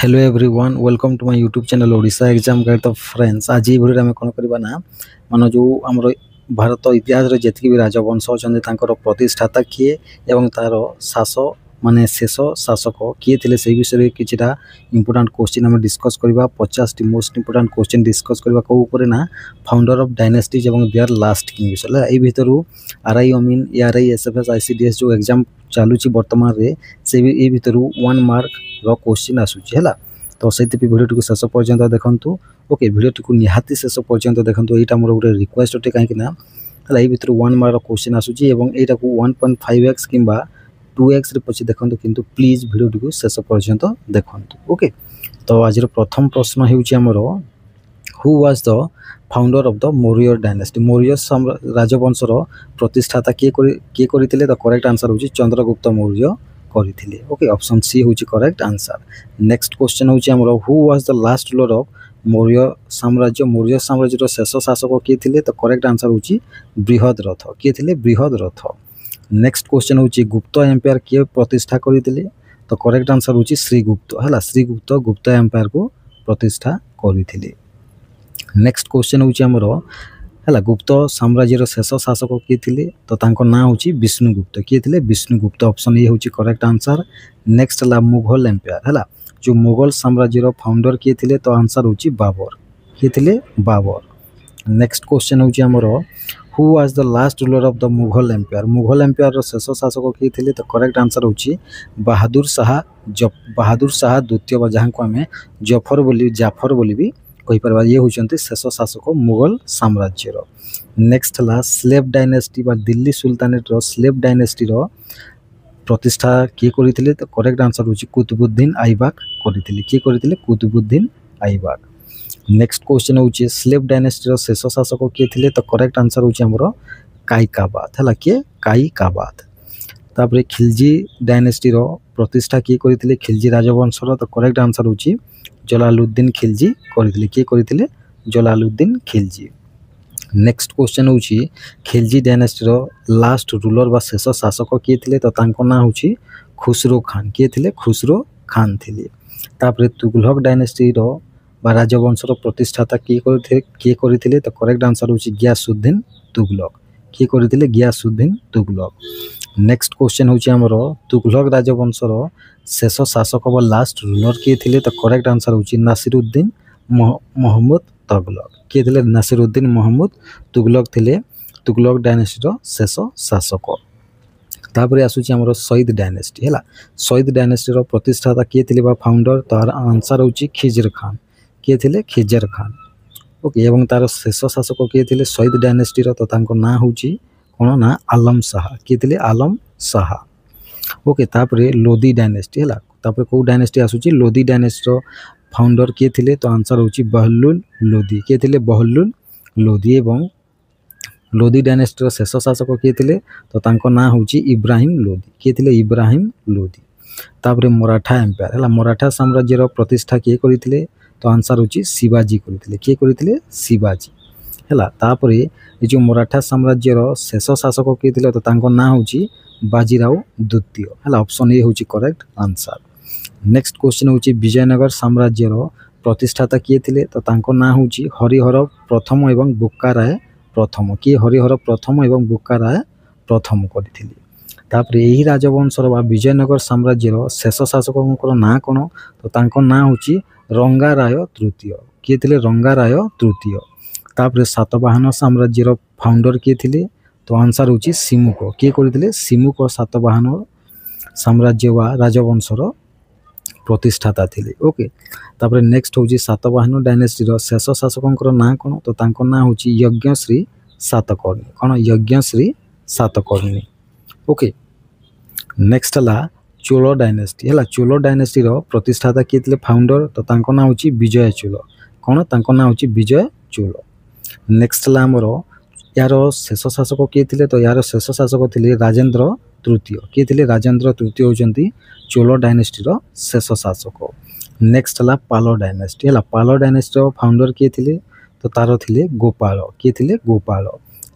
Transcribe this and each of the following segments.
Hello everyone welcome to my YouTube channel Odisha exam guide. तो friends आज ये video में कौन करबा ना मान जो आमर भारत इतिहास रे जति भी राजवंश अछन तांकर प्रतिष्ठाता किए एवं तार शासक माने शेष शासक किए थिले से विषय किछिटा इंपोर्टेंट क्वेश्चन हम डिस्कस करबा 50 T most important question discuss करबा को ऊपर ना फाउंडर ऑफ डायनेस्टीज एवं देयर लास्ट किंग विषय ए भितरु आरआई अमीन एआरआई एसएफएस आईसीडीएस जो एग्जाम चालूची वर्तमान रे से भी ए भितरु 1 मार्क रो क्वेश्चन आसुची हला। तो सहित भिडियो शेष पर्यंत देखु ओके भिडियो निहाती शेष पर्यंत देखु यहाँ मोर गोटे रिक्वेस्ट अटे कहीं ये भितर 1 मार्क क्वेश्चन आसूची यहाँ को 1.5x कि 2x पची देखु किंतु प्लीज भिडियो शेष पर्यंत देखु ओके। तो आज प्रथम प्रश्न होमर who was the founder of the Maurya dynasty Maurya राजवंशर प्रतिष्ठाता किए करते द करेक्ट आंसर होची चंद्रगुप्त मौर्य करथिले ओके ऑप्शन सी होची करेक्ट आंसर। नेक्स्ट क्वेश्चन होची हमर who was the last ruler of Maurya साम्राज्य रो शेष शासक किए थिले तो करेक्ट आंसर होची बृहद्रथ किए थिले बृहद्रथ। नेक्स्ट क्वेश्चन होची गुप्त एम्पायर किए प्रतिष्ठा करथिले तो करेक्ट आंसर होची श्रीगुप्त हला श्रीगुप्त गुप्त एम्पायर को प्रतिष्ठा करथिले। नेक्स्ट क्वेश्चन होची हमर हला गुप्त साम्राज्यर शेष शासक किए थिले तो तांको ना होची विष्णुगुप्त किए थिले विष्णुगुप्त ऑप्शन ए होची करेक्ट आंसर। नेक्स्ट ला मुगल एम्पायर हला जो मुगल साम्राज्यर फाउंडर किए थिले तो आंसर होची बाबर किए थिले बाबर। नेक्स्ट क्वेश्चन होची हमर who was the last ruler of the Mughal empire शेष शासक किए थिले तो करेक्ट आंसर होची बहादुर शाह द्वितीय जहां को हमें जाफर बोली भी कही परबा ये होचंती शेष शासक मुगल साम्राज्यर। नेक्स्ट ला स्लेव डायनेस्टी बा दिल्ली सुल्तानेट रो स्लेव डायनेस्टी रो प्रतिष्ठा किए करथिले तो करेक्ट आंसर होची कुतुबुद्दीन ऐबक करथिले किए करथिले कुतुबुद्दीन ऐबक। नेक्स्ट क्वेश्चन होची स्लेव डायनेस्टी रो शेष शासक किए थिले तो करेक्ट आंसर होची हमरो काइकाबाद हला किए काइकाबाद। तापरे खिलजी डायनेस्टी रो प्रतिष्ठा किए करथिले खिलजी राजवंश रो तो करेक्ट आंसर होची जलालुद्दीन खिलजी करथिले किए करथिले जलालुद्दीन खिलजी। नेक्स्ट क्वेश्चन होची खिलजी डायनेस्टी रो लास्ट रूलर बा शेष शासक किए थिले तो तांको ना होची खुसरो खान किए थिले खुसरो खान थिले। तापरे तुगलक डायनेस्टी रो बा राजवंश रो प्रतिष्ठाता किए करथिले तो करेक्ट आंसर होची गियासुद्दीन तुगलक किए करथिले गियासुद्दीन तुगलक। नेक्स्ट क्वेश्चन होची हमरो तुगलक राजवंश रो शेष शासक बा लास्ट रूलर किए थिले तो करेक्ट आंसर होची नासिरुद्दीन महमूद तुगलक किए थिले नासिरुद्दीन महमूद तुगलक थिले तुगलक डायनेस्टी रो शेष शासक। तापरे आसुची हमरो सईद डायनेस्टी हला सईद डायनेस्टी रो प्रतिष्ठाता किए थिले बा फाउंडर तार आंसर होची खिजर खान किए थिले खिजर खान ओके एवं तार शेष शासक किए थिले सईद डायनेस्टी रो तो तांको ना होची कोन ना आलम शाह किए थिले आलम शाह ओके। तापरे लोदी डायनेस्टी हला तापरे को डायनेस्टी आसुची लोदी डायनेस्टी रो फाउंडर किए थिले तो आंसर होची बहलुल लोदी किए थिले बहलुल लोदी एवं लोदी डायनेस्टी रो शेष शासक किए थिले तो तांको ना होची इब्राहिम लोदी किए थिले इब्राहिम लोदी। तापरे मराठा एम्पायर हला मराठा साम्राज्य रो प्रतिष्ठा किए करथिले तो आंसर होची शिवाजी करथिले किए करथिले शिवाजी हला। तापरे ए जो मराठा साम्राज्य रो शेष शासक किए थिले तो तांको ना होची बाजीराव द्वितीय हला ऑप्शन ए होची करेक्ट आंसर। नेक्स्ट क्वेश्चन होची विजयनगर साम्राज्य रो प्रतिष्ठाता किए थिले तो तांको ना होची हरिहर प्रथम एवं बुक्काराय प्रथम कि हरिहर प्रथम एवं बुक्काराय प्रथम करथिले। तापरे एही राजवंशर बा विजयनगर साम्राज्य रो शेष शासकଙ୍କର ना कोन तो तांको ना होची रंगाराय तृतीय किए थिले रंगाराय तृतीय। तापरे सातवाहन साम्राज्य रो फाउंडर किए थिले तो आंसर होची सिमुक किए करथिले सिमुक सातवाहन साम्राज्य वा राजवंशर प्रतिष्ठाता थिले ओके। तापरे नेक्स्ट होची सातवाहन डायनेस्टी रो शेष शासकଙ୍କର ना कोन तो तांको ना होची यज्ञश्री सातकर्णी कोन यज्ञश्री सातकर्णी ओके। नेक्स्ट ला चोल डायनेस्टी हला चोल डायनेस्टी रो प्रतिष्ठाता किए थिले फाउंडर तो तांको ना होची विजय चोल कोन तांको ना होची विजय चोल। नेक्स्ट ला हमरो यार शेष शासक किए थिले तो यार शेष शासक थिले राजेंद्र तृतीय किए थिले राजेंद्र तृतीय होचंती चोल डायनेस्टी रो शेष शासक। नेक्स्ट ला पाल डायनेस्टी हला पाल डायनेस्टी रो फाउंडर किए थिले तो तार थिले गोपाल किए थिले गोपाल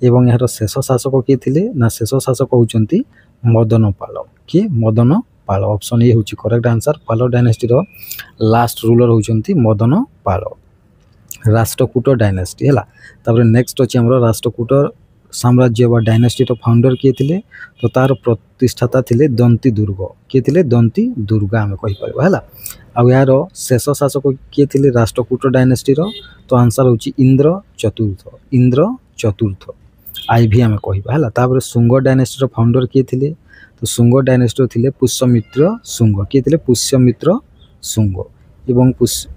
एवं यार शेष शासक किए थिले ना शेष शासक होचंती मदनपाल किए मदनपाल पाल ऑप्शन ए होची करेक्ट आंसर पाल डायनेस्टी रो लास्ट रूलर होचंती मदन पाल राष्ट्रकूट डायनेस्टी है तापर नेक्स्ट अच्छे आम राष्ट्रकूट साम्राज्य व डायनेस्टी फाउंडर किए थे तो तार प्रतिष्ठाता थिले दंती दुर्ग किए थे दंती दुर्गा आम कहीपर है आउ यार शेष शासक किए थे राष्ट्रकूट डायनेस्टी तो आंसर होची इंद्र चतुर्थ आईवी आम कह है शुंग डायनेस्टी फाउंडर किए थे तो शुंग डायनेस्टी थे पुष्यमित्र शुंग किए थे पुष्यमित्र शुंग एवं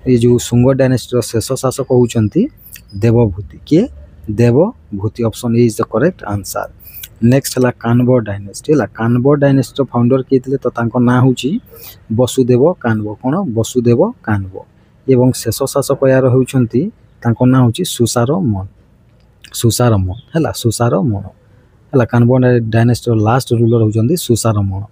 ये जो शुंग डायनेस्टी शेष शासक होती देवभूति किए Devabhuti option A is the correct answer next है कानव डायनेस्टी है कानव डायनेस्टी फाउंडर किए थे तो तांको ना होची वसुदेव कानव कौन वसुदेव कानव एवं शेष शासक यार होती तांको ना होची सुसारमन है सुसारमन है कानव डायनेस्टी लास्ट रूलर होती सुसारमन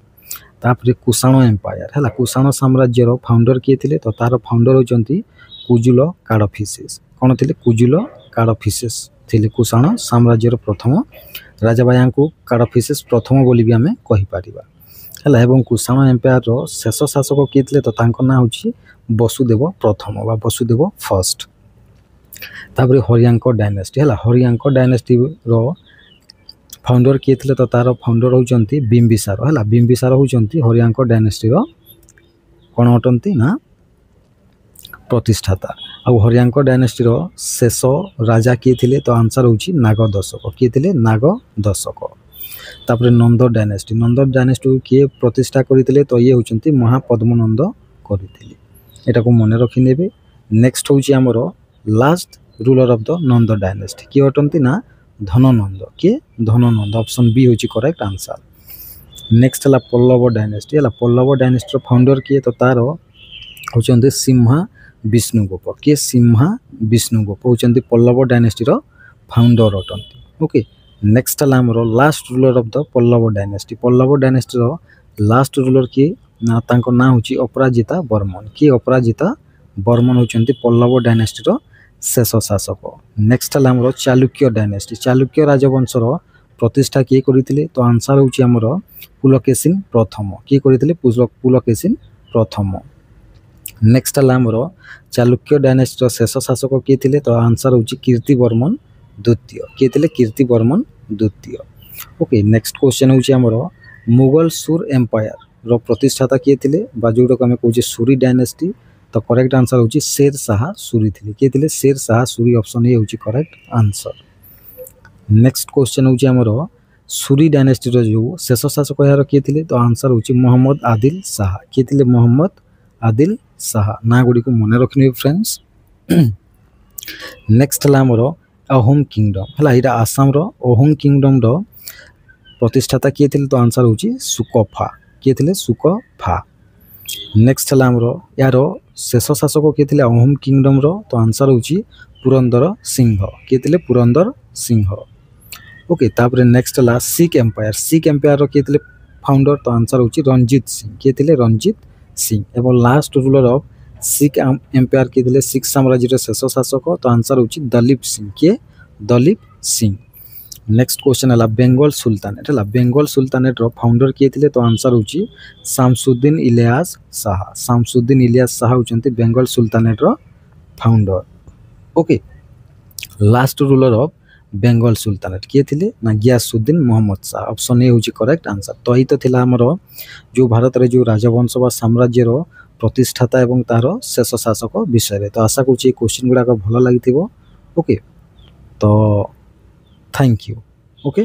तापर कुषाण एम्पायर है कुषाण साम्राज्य फाउंडर किए थे तो तार फाउंडर होती कुजुल काडफिसेस कौन थे कुजुल काडफिसेस थे कुषाण साम्राज्यर प्रथम राजा बाया को काडफिसेस प्रथम बोली भी आम कहीपर है एवं कुषाण एम्पायर शेष शासक किए थे तो तांको ना होची वसुदेव प्रथम व वसुदेव फर्स्ट तापर हरियांक डायनेस्टी है हरियांक डायनेस्टी रो फाउंडर किए थे तो तार फाउंडर होती बिंबिसार है बिंबिसार होती हरियांक डायनेस्टी कौन अटंती ना प्रतिष्ठाता आउ हरियांक डायनेस्टी शेष राजा किए थे तो आंसर होची नागदशक किए थे नागदशक तापर नंद डायनेस्टी किए प्रतिष्ठा करते तो ये होती महापद्मनंद करते एटा को मन रखिने नेक्स्ट होची आमर last ruler of the Nand dynasty किए अटंती ना धननंद किए धननंद ऑप्शन बी होची करेक्ट आंसर नेक्स्ट है पल्लव डायनेस्टी है पल्लव डायनेस्टी फाउंडर किए तो तार होचंती सिम्हा विष्णुगोप किए सिम्हा विष्णुगोप होचंती पल्लव डायनेस्टी फाउंडर अटंती ओके नेक्स्ट है आमर last ruler of the Pallava dynasty last ruler किए ना तांको ना होची अपराजिता बर्मन किए अपराजिता बर्मन होचंती पल्लव डायनेस्टी शेष शासक नेक्स्ट है आमर चालुक्य राजवंशर प्रतिष्ठा किए करते तो आंसर होची आमर पुलकेशिन प्रथम किए करते पुलकेशिन प्रथम नेक्स्ट है आमर चालुक्य डायनेस्टी शेष शासक किए थे तो आंसर होची कीर्तिवर्मन द्वितीय किए थे कीर्तिवर्मन द्वितीय ओके नेक्स्ट क्वेश्चन होची आमर मुगल सुर एम्पायर रो प्रतिष्ठाता किए थे जोटा आम कहे सूरी डायनेस्टी तो करेक्ट आंसर होची शेर शाह सूरी थे किए थे शेर शाह सूरी ऑप्शन ए होची करेक्ट आंसर नेक्स्ट क्वेश्चन होची आमर सूरी डायनेस्टी जो शेष शासक यार किए थे तो आंसर होची मोहम्मद आदिल शाह किए थे मोहम्मद आदिल शाह ना गुड़ी को मन रखिने फ्रेंड्स नेक्स्ट है आमर अहोम किंगडम है यहाँ आसाम अहोम किंगडम प्रतिष्ठाता किए थे तो आंसर होची सुकफा किए थे सुकफा नेक्स्ट है आमर यार शेष शासक किए थे अहोम किंगडम तो आंसर होची पुरंदर सिंह किए थे पुरंदर सिंह ओके तापर नेक्स्ट है सिख एम्पायर किए थे फाउंडर तो आंसर होची रंजीत सिंह किए थे रंजीत सिंह एवं last ruler of Sikh empire किए थे सिख साम्राज्य शेष शासक तो आंसर होची दलीप सिंह किए दलीप सिंह नेक्स्ट क्वेश्चन है बेंगल सुल्तानेट है बेंगल सुल्तानेट फाउंडर किए थे तो आंसर होची शामसुद्दीन इलियास शाह होचंती Bengal sultanate founder okay last ruler of Bengal sultanate किए थे ना गियासुद्दीन मोहम्मद शाह ऑप्शन ए होची करेक्ट आंसर तो यही तो थिला हमर जो भारत रे जो राजवंश व साम्राज्य प्रतिष्ठाता एवं तार शेष शासक विषय तो आशा करुँच क्वेश्चन गुड़ाक भल लगी ओके तो थैंक यू ओके।